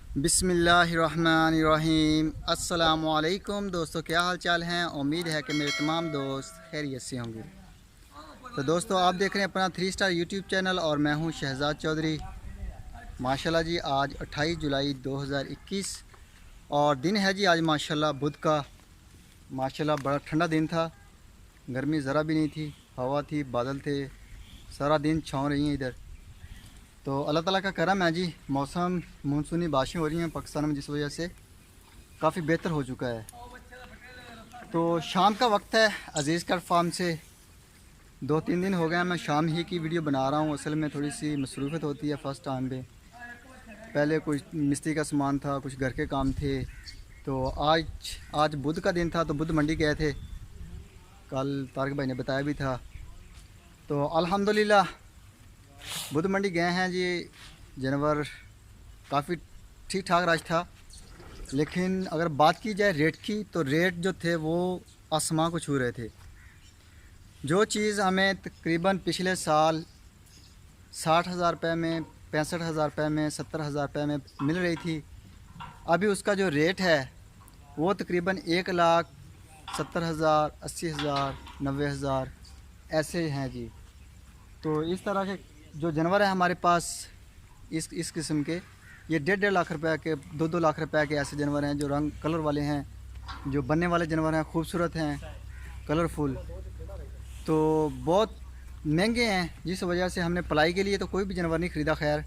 बिस्मिल्लाहिर्रहमानिर्रहीम। अस्सलामुअलैकुम दोस्तों, क्या हाल चाल हैं। उम्मीद है कि मेरे तमाम दोस्त खैरियत से होंगे। तो दोस्तों, आप देख रहे हैं अपना 3 स्टार यूट्यूब चैनल और मैं हूं शहजाद चौधरी। माशाल्लाह जी, आज 28 जुलाई 2021 और दिन है जी आज माशाल्लाह बुध का। माशाल्लाह बड़ा ठंडा दिन था, गर्मी ज़रा भी नहीं थी, हवा थी, बादल थे, सारा दिन छाँव रही हैं इधर। तो अल्लाह ताला का करम है जी, मौसम मानसूनी बारिशें हो रही हैं पाकिस्तान में, जिस वजह से काफ़ी बेहतर हो चुका है। तो शाम का वक्त है, अजीज़ कर फार्म से 2-3 दिन हो गए मैं शाम ही की वीडियो बना रहा हूँ। असल में थोड़ी सी मसरूफ़ियत होती है फ़र्स्ट टाइम पे। पहले कुछ मिस्त्री का सामान था, कुछ घर के काम थे। तो आज बुध का दिन था, तो बुध मंडी गए थे, कल तारक भाई ने बताया भी था। तो अल्हम्दुलिल्लाह बुध मंडी गए हैं जी। जानवर काफ़ी ठीक ठाक राज था, लेकिन अगर बात की जाए रेट की, तो रेट जो थे वो आसमां को छू रहे थे। जो चीज़ हमें तकरीबन पिछले साल 60,000 रुपये में, 65,000 रुपये में, 70,000 रुपये में मिल रही थी, अभी उसका जो रेट है वो तकरीबन 1,70,000, 80,000, 90,000 ऐसे हैं जी। तो इस तरह के जो जानवर है हमारे पास, इस किस्म के, ये 1.5 लाख रुपए के, 2-2 लाख रुपए के ऐसे जानवर हैं जो रंग कलर वाले हैं, जो बनने वाले जानवर हैं, खूबसूरत हैं, कलरफुल। तो बहुत महंगे हैं, जिस वजह से हमने पलाई के लिए तो कोई भी जानवर नहीं ख़रीदा। खैर,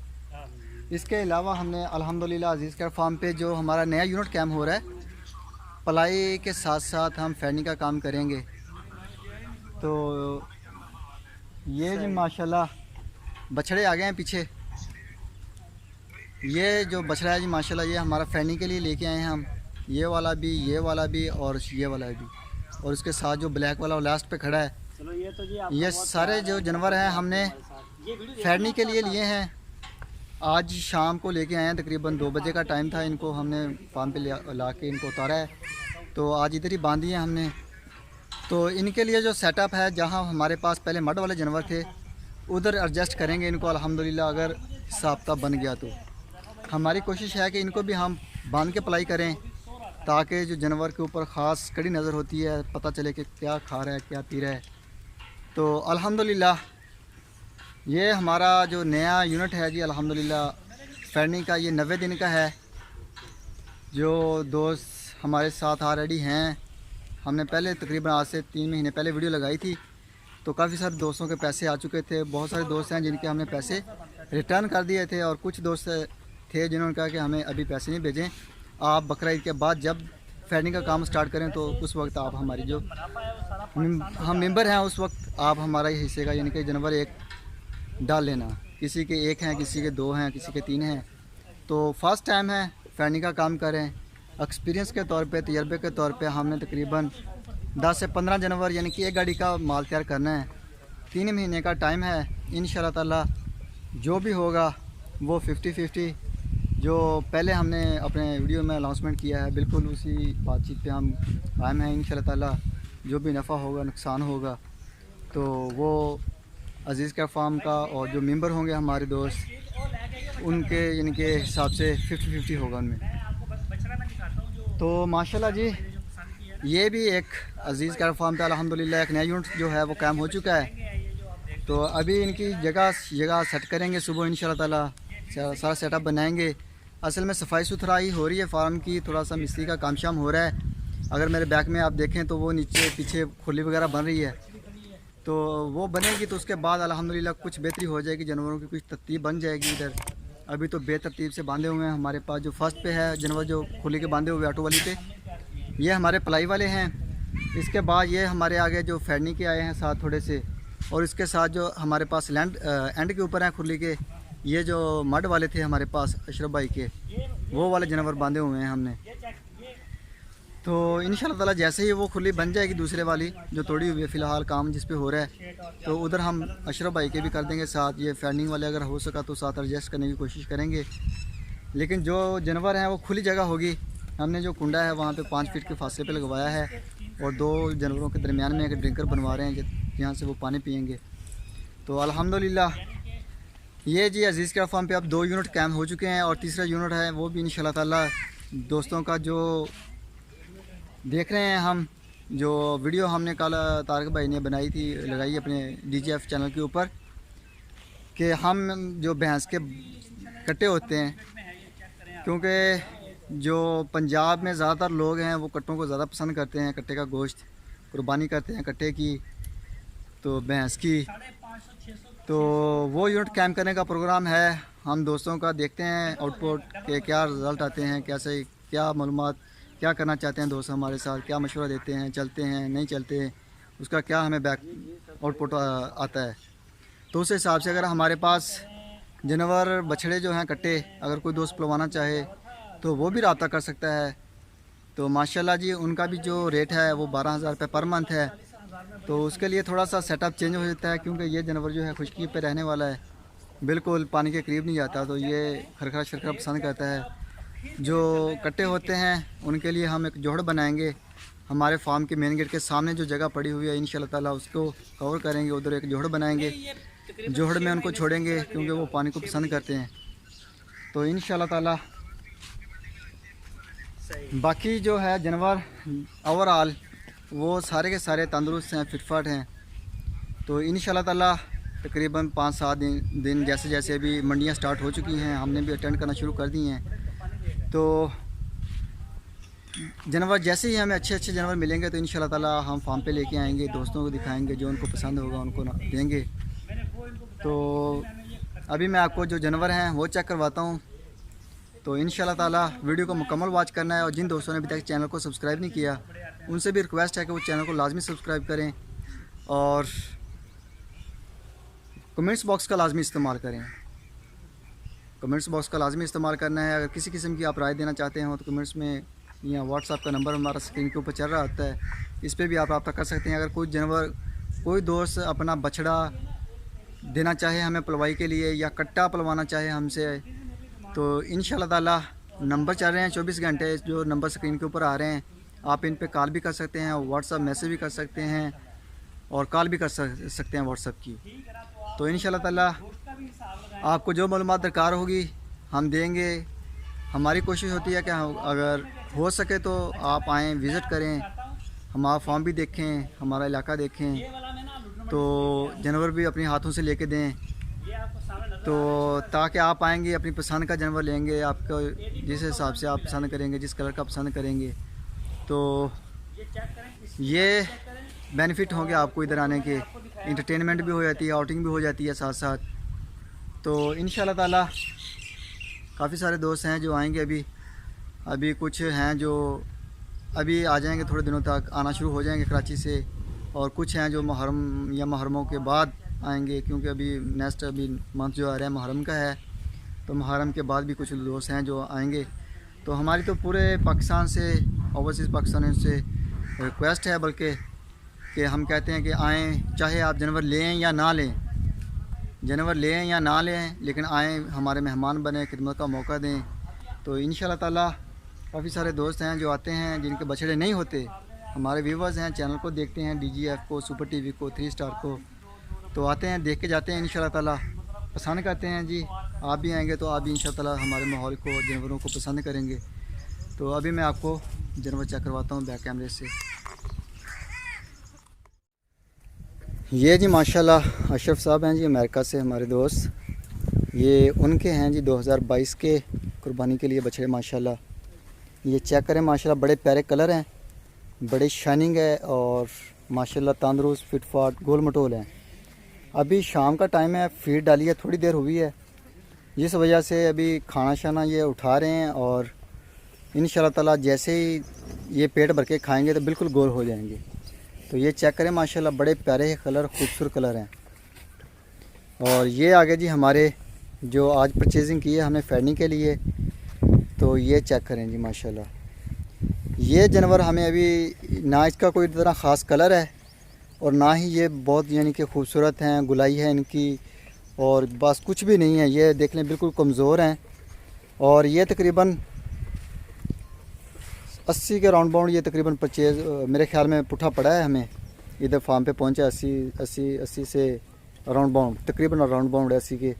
इसके अलावा हमने अल्हम्दुलिल्लाह अजीज़ केयर फार्म पे जो हमारा नया यूनिट कैम्प हो रहा है, पलाई के साथ साथ हम फैनी का काम करेंगे। तो ये जी माशाल्लाह बछड़े आ गए हैं पीछे। ये जो बछड़ा है जी माशाल्लाह, ये हमारा फैनी के लिए लेके आए हैं हम। ये वाला भी, ये वाला भी और ये वाला भी, और उसके साथ जो ब्लैक वाला लास्ट पे खड़ा है। चलो ये तो जी ये सारे जो जानवर हैं हमने फैनी के लिए लिए हैं। आज शाम को लेके आए हैं, तकरीबन 2 बजे का टाइम था। इनको हमने फार्म पे ला के इनको उतारा है, तो आज इधर ही बांधी है हमने। तो इनके लिए जो सेटअप है, जहाँ हमारे पास पहले मड वाले जानवर थे, उधर एडजस्ट करेंगे इनको अल्हम्दुलिल्लाह। अगर हिसाब बन गया तो हमारी कोशिश है कि इनको भी हम बांध के पलाई करें, ताकि जो जानवर के ऊपर ख़ास कड़ी नज़र होती है, पता चले कि क्या खा रहा है, क्या पी रहा है। तो अल्हम्दुलिल्लाह ये हमारा जो नया यूनिट है जी, अल्हम्दुलिल्लाह फैनी का, ये 90 दिन का है। जो दोस्त हमारे साथ ऑलरेडी हैं, हमने पहले तकरीबन आज से 3 महीने पहले वीडियो लगाई थी, तो काफ़ी सारे दोस्तों के पैसे आ चुके थे। बहुत सारे दोस्त हैं जिनके हमने पैसे रिटर्न कर दिए थे, और कुछ दोस्त थे जिन्होंने कहा कि हमें अभी पैसे नहीं भेजें, आप बकरा ईद के बाद जब फैनी का काम स्टार्ट करें तो उस वक्त आप हमारी जो हम मेंबर हैं, उस वक्त आप हमारा ही हिस्से का, यानी कि जानवर एक डाल लेना। किसी के 1 हैं, किसी के 2 हैं, किसी के 3 हैं। तो फर्स्ट टाइम है फैनी का काम करें। एक्सपीरियंस के तौर पे, तजर्बे के तौर पे हमने तकरीबन 10 से 15 जानवर, यानी कि 1 गाड़ी का माल तैयार करना है। 3 महीने का टाइम है। इंशाल्लाह ताला जो भी होगा वो 50-50, जो पहले हमने अपने वीडियो में अनाउंसमेंट किया है, बिल्कुल उसी बातचीत पे हम कायम हैं। इंशाल्लाह ताला जो भी नफ़ा होगा, नुकसान होगा, तो वो अजीज़ केयर फार्म का और जो मेंबर होंगे हमारे दोस्त, उनके यानी कि हिसाब से 50-50 होगा उनमें। तो माशाल्लाह जी, ये भी एक अजीज़ केयर फार्म पे अल्हम्दुलिल्लाह एक नया यूनिट जो है वो कायम हो चुका है। तो अभी इनकी जगह सेट करेंगे, सुबह इंशाल्लाह ताला सारा सेटअप बनाएंगे। असल में सफाई सुथराई हो रही है फार्म की, थोड़ा सा मिस्त्री का काम शाम हो रहा है। अगर मेरे बैक में आप देखें तो वो नीचे पीछे खुली वगैरह बन रही है, तो वो बनेगी तो उसके बाद अल्हम्दुलिल्लाह कुछ बेहतरी हो जाएगी, जानवरों की कुछ तरतीब बन जाएगी इधर। अभी तो बेतरतीब से बांधे हुए हैं हमारे पास। जो फर्स्ट पे है जानवर, जो खुली के बांधे हुए ऑटो वाली पे, ये हमारे पलाई वाले हैं। इसके बाद ये हमारे आगे जो फैनी के आए हैं साथ थोड़े से, और इसके साथ जो हमारे पास लैंड एंड के ऊपर हैं खुली के, ये जो मड वाले थे हमारे पास अशरफ भाई के, वो वाले जानवर बांधे हुए हैं हमने। तो इंशाल्लाह ताला जैसे ही वो खुली बन जाएगी, दूसरे वाली जो तोड़ी हुई है फ़िलहाल काम जिस पे हो रहा है, तो उधर हम अशरफ भाई के भी कर देंगे साथ। ये फैनिंग वाले अगर हो सका तो साथ एडजस्ट करने की कोशिश करेंगे। लेकिन जो जानवर हैं वो खुली जगह होगी। हमने जो कुंडा है वहाँ पे 5 फीट के फासले पे लगवाया है, और 2 जानवरों के दरमियान में एक ड्रिंकर बनवा रहे हैं जहाँ से वो पानी पियेंगे। तो अल्हम्दुलिल्लाह ये जी अजीज़ के फार्म पे अब 2 यूनिट कैम्प हो चुके हैं और तीसरा यूनिट है वो भी इंशाल्लाह ताला दोस्तों का जो देख रहे हैं हम। जो वीडियो हमने कल तारक भाई ने बनाई थी, लगाई अपने DJF चैनल के ऊपर, कि हम जो भैंस के कट्टे होते हैं, क्योंकि जो पंजाब में ज़्यादातर लोग हैं वो कट्टों को ज़्यादा पसंद करते हैं, कट्टे का गोश्त कुर्बानी करते हैं कट्टे की, तो भैंस की। तो वो यूनिट कैम्प करने का प्रोग्राम है हम दोस्तों का। देखते हैं आउटपुट के क्या रिज़ल्ट आते हैं, कैसे क्या मालूमात, क्या करना चाहते हैं दोस्त हमारे साथ, क्या मशवरा देते हैं, चलते हैं नहीं चलते, उसका क्या हमें बैक आउटपुट आता है। तो उस हिसाब से अगर हमारे पास जानवर बछड़े जो हैं कट्टे, अगर कोई दोस्त पलवाना चाहे तो वो भी रब्ता कर सकता है। तो माशाल्लाह जी उनका भी जो रेट है वो 12,000 रुपये पर मंथ है। तो उसके लिए थोड़ा सा सेटअप चेंज हो जाता है, क्योंकि ये जानवर जो है खुश्की पे रहने वाला है, बिल्कुल पानी के करीब नहीं जाता, तो ये खरखरा शरखरा पसंद करता है। जो कट्टे होते हैं उनके लिए हम एक जोड़ बनाएंगे हमारे फार्म के मेन गेट के सामने, जो जगह पड़ी हुई है इंशाल्लाह ताला उसको कवर करेंगे, उधर एक जोड़ बनाएंगे, जोड़ में उनको छोड़ेंगे क्योंकि वो पानी को पसंद करते हैं। तो इंशाल्लाह ताला बाकी जो है जानवर ओवरऑल वो सारे के सारे तंदुरुस्त हैं, फिटफाट हैं। तो इंशाल्लाह ताला तकरीबन 5-7 दिन जैसे जैसे अभी मंडियाँ स्टार्ट हो चुकी हैं, हमने भी अटेंड करना शुरू कर दी हैं। तो जानवर जैसे ही हमें अच्छे अच्छे जानवर मिलेंगे तो इंशाल्लाह ताला हम फार्म पे लेके आएंगे, दोस्तों को दिखाएंगे, जो उनको पसंद होगा उनको देंगे। तो अभी मैं आपको जो जानवर हैं वो चेक करवाता हूँ। तो इंशाल्लाह ताला वीडियो को मुकम्मल वॉच करना है, और जिन दोस्तों ने अभी तक चैनल को सब्सक्राइब नहीं किया उनसे भी रिक्वेस्ट है कि वो चैनल को लाजमी सब्सक्राइब करें और कमेंट्स बॉक्स का लाजमी इस्तेमाल करें। कमेंट्स बॉक्स का लाजमी इस्तेमाल करना है। अगर किसी किस्म की आप राय देना चाहते हो तो कमेंट्स में, या व्हाट्सएप का नंबर हमारा स्क्रीन के ऊपर चल रहा होता है, इस पर भी आप रब्ता कर सकते हैं। अगर कोई जानवर, कोई दोस्त अपना बछड़ा देना चाहे हमें पलवाई के लिए, या कट्टा पलवाना चाहे हमसे, तो इंशाल्लाह ताला नंबर चल रहे हैं 24 घंटे, जो नंबर स्क्रीन के ऊपर आ रहे हैं, आप इन पे कॉल भी कर सकते हैं, व्हाट्सएप मैसेज भी कर सकते हैं, और कॉल भी कर सकते हैं व्हाट्सएप की। तो इंशाल्लाह ताला आपको जो मालूमात दरकार होगी हम देंगे। हमारी कोशिश होती है कि अगर हो सके तो आप आएँ, विज़िट करें, हमारा फार्म भी देखें, हमारा इलाका देखें, तो जानवर भी अपने हाथों से लेके दें, तो ताकि आप आएंगे अपनी पसंद का जानवर लेंगे, आपको जिस हिसाब से आप पसंद करेंगे, जिस कलर का पसंद करेंगे, तो ये बेनिफिट होंगे आपको इधर आने के। इंटरटेनमेंट भी हो जाती है, आउटिंग भी हो जाती है साथ साथ। तो इंशाल्लाह ताला काफ़ी सारे दोस्त हैं जो आएंगे, अभी कुछ हैं जो अभी आ जाएंगे, थोड़े दिनों तक आना शुरू हो जाएंगे कराची से, और कुछ हैं जो मुहर्रम या मुहर्रमों के बाद आएंगे, क्योंकि अभी नेक्स्ट अभी मंथ जो आ रहा है मुहर्रम का है, तो मुहर्रम के बाद भी कुछ दोस्त हैं जो आएंगे। तो हमारी तो पूरे पाकिस्तान से, ओवरसीज़ पाकिस्तान से रिक्वेस्ट है, बल्कि कि हम कहते हैं कि आएँ, चाहे आप जानवर लें या ना लें, जानवर लें या ना लें, लेकिन आएँ, हमारे मेहमान बने, खिदमत का मौका दें। तो इंशाल्लाह ताला काफ़ी सारे दोस्त हैं जो आते हैं जिनके बछड़े नहीं होते, हमारे व्यूवर्स हैं, चैनल को देखते हैं, DGF को, सुपर TV को, 3 स्टार को, तो आते हैं, देख के जाते हैं, इंशाल्लाह ताला पसंद करते हैं जी। आप भी आएंगे तो आप भी इंशाल्लाह ताला हमारे माहौल को, जानवरों को पसंद करेंगे। तो अभी मैं आपको जानवर चेक करवाता हूँ बैक कैमरे से। ये जी माशाल्लाह अशरफ साहब हैं जी, अमेरिका से हमारे दोस्त, ये उनके हैं जी 2022 के कुर्बानी के लिए बछड़े। माशाल्लाह ये चेक करें, माशाल्लाह बड़े प्यारे कलर हैं, बड़े शाइनिंग है, और माशाल्लाह तंदुरुस्त फिटफाट गोल मटोल हैं। अभी शाम का टाइम है, फीड डाली है, थोड़ी देर हुई है, जिस वजह से अभी खाना शाना ये उठा रहे हैं, और इंशाल्लाह ताला जैसे ही ये पेट भर के खाएँगे तो बिल्कुल गोल हो जाएंगे। तो ये चेक करें, माशाल्लाह बड़े प्यारे कलर, खूबसूरत कलर हैं। और ये आगे जी हमारे जो आज परचेजिंग की है हमने फैडनी के लिए, तो ये चेक करें जी माशाल्लाह। ये जानवर हमें अभी ना इसका कोई तरह ख़ास कलर है, और ना ही ये बहुत यानी कि खूबसूरत हैं, गुलाई है इनकी, और बस कुछ भी नहीं है। ये देख लें बिल्कुल कमज़ोर हैं, और ये तकरीबन 80 के राउंड बाउंड ये तकरीबन परचेज़ मेरे ख्याल में पुट्ठा पड़ा है, हमें इधर फार्म पे पहुंचा 80 से राउंड बाउंड, तकरीबन राउंड बाउंड 80 के।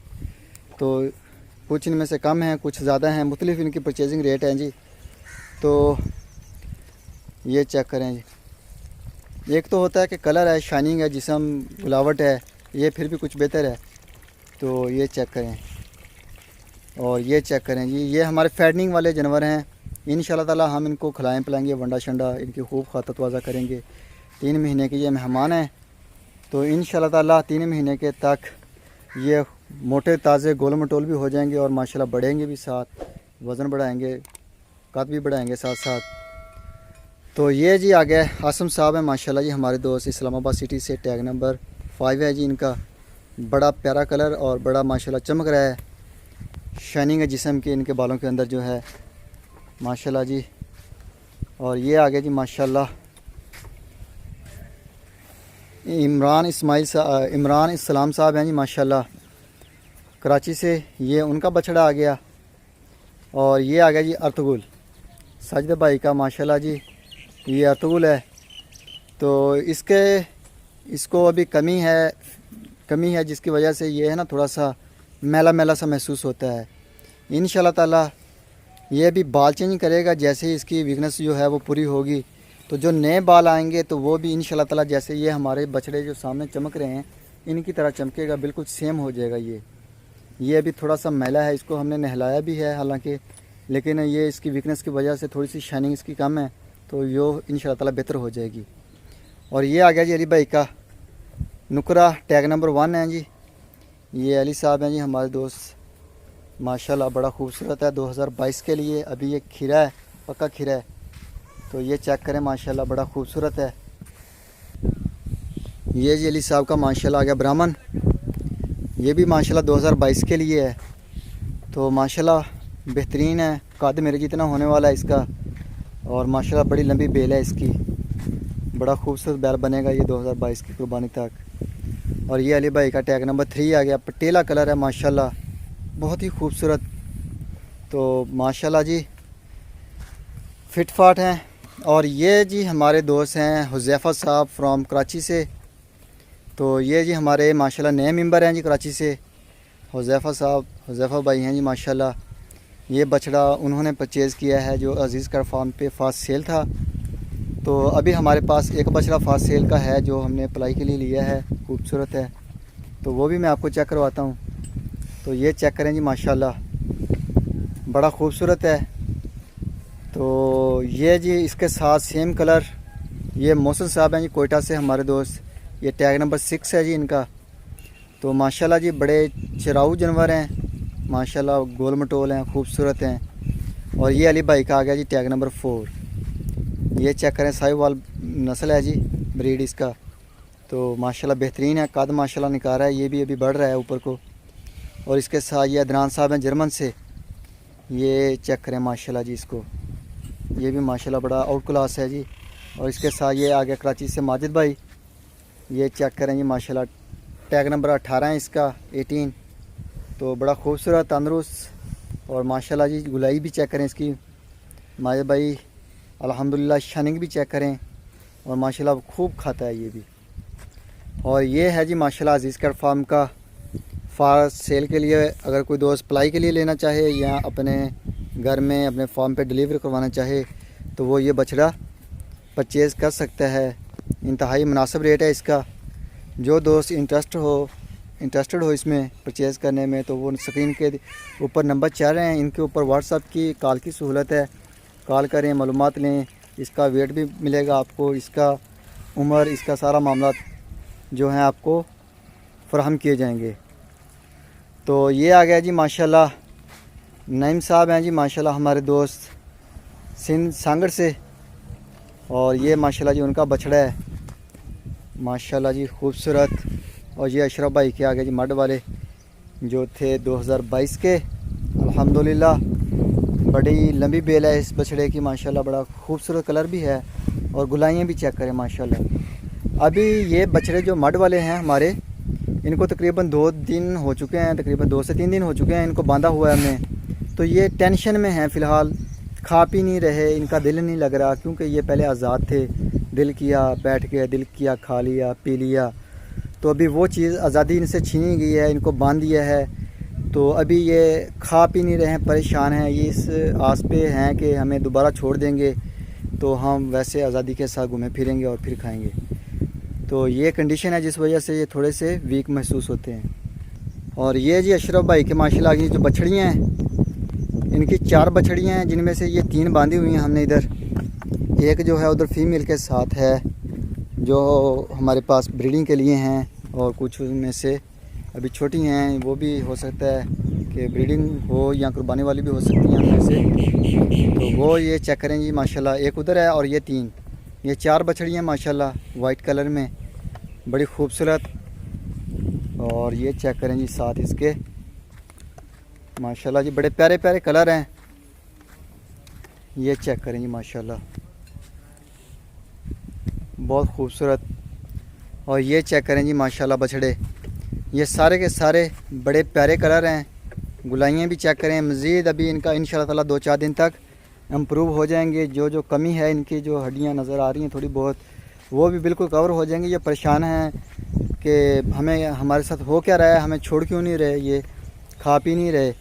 तो कुछ इनमें से कम हैं, कुछ ज़्यादा हैं, मुख्तलिफ इनकी परचेजिंग रेट हैं जी। तो ये चेक करें जी, एक तो होता है कि कलर है, शाइनिंग है, जिस्म गुलावट है, ये फिर भी कुछ बेहतर है। तो ये चेक करें और ये चेक करें जी, ये हमारे फैटनिंग वाले जानवर हैं। इंशाल्लाह ताला हम इनको खिलाएँ पिलाएँगे, वंडा शंडा इनकी खूब खातर तवाज़ा करेंगे। 3 महीने के ये मेहमान हैं, तो इंशाल्लाह ताला 3 महीने के तक ये मोटे ताज़े गोल मटोल भी हो जाएंगे और माशाल्लाह बढ़ेंगे भी, साथ वज़न बढ़ाएंगे, कद भी बढ़ाएंगे साथ साथ। तो ये जी आ गए आसम साहब हैं माशाल्लाह जी, हमारे दोस्त इस्लामाबाद सिटी से। टैग नंबर 5 है जी इनका। बड़ा प्यारा कलर और बड़ा माशाल्लाह चमक रहा है, शाइनिंग है जिस्म की इनके बालों के अंदर जो है माशाल्लाह जी। और ये आ गया जी माशाल्लाह इमरान इस्लाम साहब हैं जी माशाल्लाह, कराची से। ये उनका बछड़ा आ गया। और ये आ गया जी अर्तुगुल साजिद भाई का माशाल्लाह जी, ये अर्तुगुल है। तो इसको अभी कमी है जिसकी वजह से ये है ना थोड़ा सा मैला मैला सा महसूस होता है। इंशाल्लाह ताला ये भी बाल चेंज करेगा, जैसे ही इसकी वीकनेस जो है वो पूरी होगी तो जो नए बाल आएंगे तो वो भी इंशाल्लाह ताला जैसे ये हमारे बछड़े जो सामने चमक रहे हैं इनकी तरह चमकेगा, बिल्कुल सेम हो जाएगा। ये अभी थोड़ा सा मैला है, इसको हमने नहलाया भी है हालांकि, लेकिन ये इसकी वीकनेस की वजह से थोड़ी सी शाइनिंग इसकी कम है, तो यो इंशाल्लाह ताला बेहतर हो जाएगी। और ये आ गया जी अली भाई का नुकरा, टैग नंबर 1 है जी। ये अली साहब हैं जी हमारे दोस्त माशाल्लाह, बड़ा खूबसूरत है 2022 के लिए। अभी ये खीरा है, पक्का खीरा है। तो ये चेक करें माशाल्लाह, बड़ा खूबसूरत है। ये जी अली साहब का माशाल्लाह आ गया ब्राह्मण, ये भी माशाल्लाह 2022 के लिए है। तो माशाल्लाह बेहतरीन है, कद मेरे जितना होने वाला है इसका। और माशाल्लाह बड़ी लंबी बेल है इसकी, बड़ा खूबसूरत बैल बनेगा ये 2022 की कुर्बानी तक। और ये अली भाई का टैग नंबर 3 आ गया, पटेला कलर है माशाल्लाह, बहुत ही खूबसूरत। तो माशाल्लाह जी फिट फाट हैं। और ये जी हमारे दोस्त हैं हुज़ैफ़ा साहब फ्रॉम कराची से। तो ये जी हमारे माशाल्लाह नए मेंबर हैं जी कराची से, हुज़ैफ़ा भाई हैं जी माशाल्लाह। ये बछड़ा उन्होंने परचेज़ किया है जो अज़ीज़ कर फार्म पे फास्ट सेल था। तो अभी हमारे पास एक बछड़ा फास्ट सेल का है जो हमने पलाई के लिए लिया है, खूबसूरत है। तो वो भी मैं आपको चेक करवाता हूँ। तो ये चेक करें जी माशाल्लाह, बड़ा खूबसूरत है। तो ये जी इसके साथ सेम कलर, ये मोहसिन साहब हैं जी कोयटा से हमारे दोस्त। ये टैग नंबर 6 है जी इनका। तो माशाल्लाह जी बड़े चराऊ जानवर हैं माशाल्लाह, गोल मटोल हैं, खूबसूरत हैं। और ये अली भाई का आ गया जी टैग नंबर 4। ये चेक करें, साहिवाल नस्ल है जी, ब्रीड इसका। तो माशाल्लाह बेहतरीन है, कद माशाल्लाह निकाल रहा है, ये भी अभी बढ़ रहा है ऊपर को। और इसके साथ ये अदनान साहब हैं जर्मन से। ये चेक करें माशाल्लाह जी इसको, ये भी माशाल्लाह बड़ा आउट क्लास है जी। और इसके साथ ये आ गया कराची से माजिद भाई। ये चेक करें जी माशाल्लाह, टैग नंबर 18 है इसका, 18। तो बड़ा खूबसूरत तंदुरुस्त। और माशाल्लाह जी गुलाई भी चेक करें इसकी माजिद भाई, अल्हम्दुलिल्लाह। शाइनिंग भी चेक करें और माशाल्लाह खूब खाता है ये भी। और ये है जी माशाल्लाह अज़ीज़ कर फार्म का फास्ट सेल के लिए, अगर कोई दोस्त पलाई के लिए लेना चाहे या अपने घर में अपने फार्म पे डिलीवर करवाना चाहे तो वो ये बछड़ा परचेज़ कर सकता है। इंतहाई मुनासिब रेट है इसका। जो दोस्त इंटरेस्टेड हो इसमें परचेज़ करने में तो वो स्क्रीन के ऊपर नंबर चल रहे हैं, इनके ऊपर व्हाट्सएप की कॉल की सहूलत है। कॉल करें, मालूमात लें, इसका वेट भी मिलेगा आपको, इसका उम्र, इसका सारा मामला जो है आपको फराहम किए जाएंगे। तो ये आ गया जी माशाल्लाह नईम साहब हैं जी माशाल्लाह हमारे दोस्त सिंध सांगड़ से। और ये माशाल्लाह जी उनका बछड़ा है माशाल्लाह जी खूबसूरत। और ये अशरफ भाई के आ गए जी मड वाले जो थे 2022 के। अल्हम्दुलिल्लाह बड़ी लंबी बेल है इस बछड़े की माशाल्लाह, बड़ा खूबसूरत कलर भी है। और गुलाइयाँ भी चेक करें माशाल्लाह। अभी ये बछड़े जो मड वाले हैं हमारे, इनको तकरीबन 2 दिन हो चुके हैं, तकरीबन 2 से 3 दिन हो चुके हैं इनको बांधा हुआ है हमने। तो ये टेंशन में हैं फ़िलहाल, खा पी नहीं रहे, इनका दिल नहीं लग रहा क्योंकि ये पहले आज़ाद थे, दिल किया बैठ गए, दिल किया खा लिया पी लिया। तो अभी वो चीज़ आज़ादी इनसे छीनी गई है, इनको बांध दिया है। तो अभी ये खा पी नहीं रहे हैं, परेशान हैं। ये इस आस पे हैं कि हमें दोबारा छोड़ देंगे तो हम वैसे आज़ादी के साथ घूमें फिरेंगे और फिर खाएंगे। तो ये कंडीशन है जिस वजह से ये थोड़े से वीक महसूस होते हैं। और ये जी अशरफ भाई के माशाल्लाह की जो बछड़ियाँ हैं, इनकी 4 बछड़ियाँ हैं, जिनमें से ये 3 बांधी हुई हैं हमने इधर। एक जो है उधर फीमेल के साथ है जो हमारे पास ब्रीडिंग के लिए हैं, और कुछ उनमें से अभी छोटी हैं, वो भी हो सकता है कि ब्रीडिंग हो या कुर्बानी वाली भी हो सकती हैं उनमें से। तो वो ये चेक करें जी माशाल्लाह, एक उधर है और ये 3, ये 4 बछड़ियाँ माशाल्लाह वाइट कलर में, बड़ी खूबसूरत। और ये चेक करें जी साथ इसके माशाल्लाह जी, बड़े प्यारे प्यारे कलर हैं। ये चेक करें जी माशाल्लाह, बहुत खूबसूरत। और ये चेक करें जी माशाल्लाह बछड़े, ये सारे के सारे बड़े प्यारे कलर हैं। गुलाइयाँ भी चेक करें। मज़ीद अभी इनका इंशाल्लाह ताला 2-4 दिन तक इम्प्रूव हो जाएंगे। जो कमी है इनकी, जो हड्डियाँ नज़र आ रही हैं थोड़ी बहुत, वो भी बिल्कुल कवर हो जाएंगी। ये परेशान हैं कि हमें हमारे साथ हो क्या रहा है, हमें छोड़ क्यों नहीं रहे, ये खा पी नहीं रहे।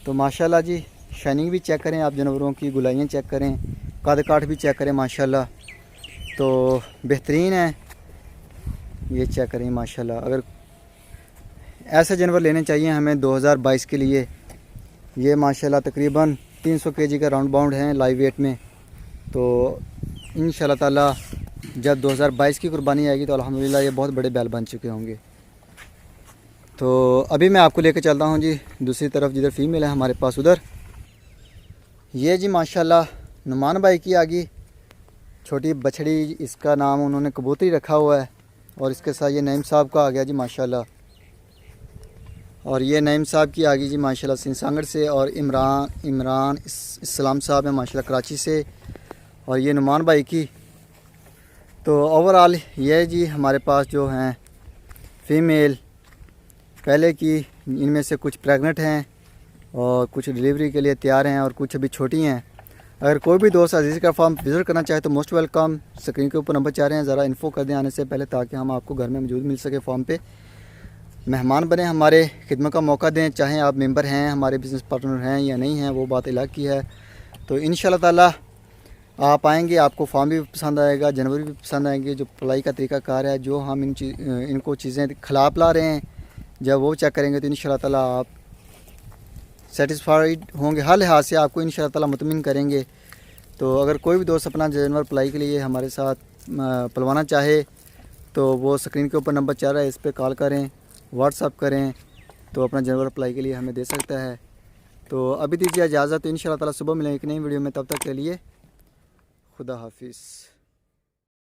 तो माशाल्लाह जी शाइनिंग भी चेक करें आप जानवरों की, गुलाइयाँ चेक करें, कद काठ भी चेक करें माशाल्लाह, तो बेहतरीन है। ये चेक करें माशाल्लाह। अगर ऐसे जानवर लेने चाहिए हमें 2022 के लिए, ये माशाल्लाह तकरीबन 300 केजी का राउंड बाउंड हैं लाइव वेट में। तो इंशाल्लाह ताला जब 2022 की कुर्बानी आएगी तो अल्हम्दुलिल्लाह ये बहुत बड़े बैल बन चुके होंगे। तो अभी मैं आपको लेकर चलता हूँ जी दूसरी तरफ, जिधर फीमेल है हमारे पास उधर। ये जी माशाल्लाह नुमान भाई की आगी छोटी बछड़ी, इसका नाम उन्होंने कबूतरी रखा हुआ है। और इसके साथ ये नईम साहब का आ गया जी माशाल्लाह। और ये नईम साहब की आ गई जी माशाल्लाह सिंसांगड़ से। और इमरान इस्लाम साहब है माशाल्लाह कराची से। और ये नुमान भाई की। तो ओवरऑल ये जी हमारे पास जो हैं फ़ीमेल पहले की, इनमें से कुछ प्रेग्नेंट हैं और कुछ डिलीवरी के लिए तैयार हैं और कुछ अभी छोटी हैं। अगर कोई भी दोस्त अजीज़ का फार्म विज़िट करना चाहे तो मोस्ट वेलकम। स्क्रीन के ऊपर नंबर चाह रहे हैं, ज़रा इन्फो कर दें आने से पहले, ताकि हम आपको घर में मौजूद मिल सके फार्म पे। मेहमान बने, हमारे खिदमत का मौका दें, चाहे आप मेंबर हैं, हमारे बिज़नेस पार्टनर हैं या नहीं हैं, वो बात अलग की है। तो इंशाल्लाह ताला आप आएंगे, आपको फार्म भी पसंद आएगा, जानवर भी पसंद आएंगे। जो पलाई का तरीक़ाकार है, जो हम इनको चीज़ें खिला पिला रहे हैं, जब वो चेक करेंगे तो इंशाल्लाह ताला आप सेटिस्फाइड होंगे। हर लिहाज से आपको इंशाल्लाह ताला मुतमिन करेंगे। तो अगर कोई भी दोस्त अपना जानवर पलाई के लिए हमारे साथ पलवाना चाहे तो वो स्क्रीन के ऊपर नंबर चल रहा है, इस पर कॉल करें, व्हाट्सअप करें, तो अपना जानवर अप्लाई के लिए हमें दे सकता है। तो अभी दीजिए इजाज़त, तो इंशाल्लाह ताला सुबह मिलेंगे एक नई वीडियो में। तब तक के लिए खुदा हाफिज़।